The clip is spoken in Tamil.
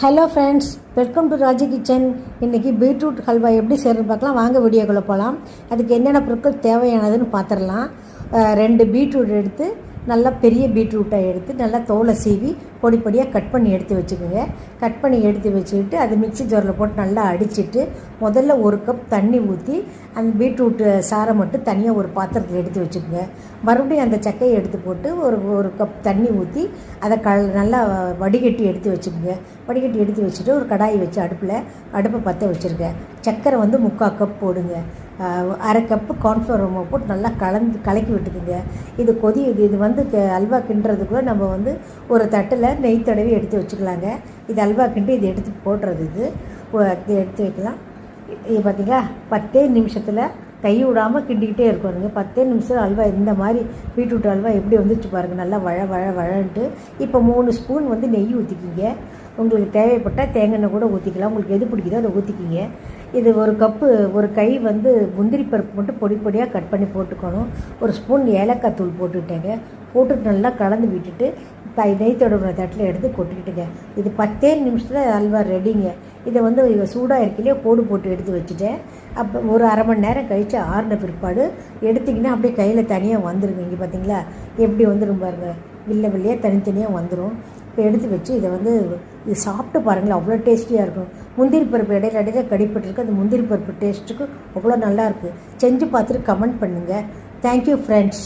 Hello friends, welcome to Raji kitchen. இன்றைக்கி பீட்ரூட் ஹல்வா எப்படி செய்யணும்னு பார்க்கலாம். வாங்க வீடியோக்குள்ளே போகலாம். அதுக்கு என்னென்ன பொருட்கள் தேவையானதுன்னு பார்த்துடலாம். 2 பீட்ரூட் எடுத்து நல்லா பெரிய பீட்ரூட்டை எடுத்து நல்லா தோலை சீவி பொடி பொடியாக கட் பண்ணி எடுத்து வச்சுக்கோங்க. கட் பண்ணி எடுத்து வச்சுக்கிட்டு அது மிக்ஸி ஜாரில் போட்டு நல்லா அடிச்சுட்டு முதல்ல 1 கப் தண்ணி ஊற்றி அந்த பீட்ரூட்டு சாரை மட்டும் தனியாக ஒரு பாத்திரத்தில் எடுத்து வச்சுக்கோங்க. மறுபடியும் அந்த சக்கையை எடுத்து போட்டு ஒரு கப் தண்ணி ஊற்றி அதை நல்லா வடிகட்டி எடுத்து வச்சுக்கோங்க. வடிகட்டி எடுத்து வச்சுட்டு ஒரு கடாயை வச்சு அடுப்பை பற்ற வச்சுருக்கேன். சர்க்கரை 3/4 கப் போடுங்க. 1/2 கப்பு கார்ன்ஃப்ளவர் போட்டு நல்லா கலக்கி விட்டுக்குங்க. இது வந்து அல்வா கிண்டுறதுக்குள்ளே நம்ம ஒரு தட்டில் நெய் தடவி எடுத்து வச்சுக்கலாங்க. இது அல்வா கிண்டு இது எடுத்து போடுறது. இது எடுத்து வைக்கலாம். இது பார்த்திங்களா, 10 நிமிஷத்தில் கை விடாமல் கிண்டிக்கிட்டே இருக்கணுங்க. 10 நிமிஷம் அல்வா இந்த மாதிரி பீட்ரூட் அல்வா எப்படி வந்துச்சு பாருங்கள், நல்லா வழன்ட்டு. இப்போ 3 ஸ்பூன் நெய் ஊற்றிக்கிங்க. உங்களுக்கு தேவைப்பட்டால் தேங்காய் எண்ணெய் கூட ஊற்றிக்கலாம். உங்களுக்கு எது பிடிக்குதோ அதை ஊற்றிக்கிங்க. இது 1 கப்பு, ஒரு கை முந்திரி பருப்பு மட்டும் பொடி பொடியாக கட் பண்ணி போட்டுக்கணும். 1 ஸ்பூன் ஏலக்காய் தூள் போட்டுக்கிட்டேங்க. போட்டுட்டு நல்லா கலந்து விட்டுட்டு நெய் தடவுற தட்டில் எடுத்து கொட்டிக்கிட்டுங்க. இது 10 நிமிஷத்தில் அல்வா ரெடிங்க. இதை சூடாக இருக்கையிலே போட்டு எடுத்து வச்சுட்டேன். அப்போ ஒரு அரை மணி நேரம் கழித்து ஆறின பிற்பாடு எடுத்திங்கன்னா அப்படியே கையில் தனியாக வந்துடுங்க. இங்கே பார்த்தீங்களா எப்படி வந்துடும் பாருங்கள், வில்லையாக தனித்தனியாக வந்துடும். இப்போ எடுத்து வச்சு இது சாப்பிட்டு பாருங்களேன், அவ்வளோ டேஸ்டியாக இருக்கும். முந்திரி பருப்பு இடையில கடிப்பட்டுருக்கு. அந்த முந்திரி பருப்பு டேஸ்ட்டுக்கு அவ்வளோ நல்லாயிருக்கு. செஞ்சு பார்த்துட்டு கமெண்ட் பண்ணுங்கள். Thank you friends.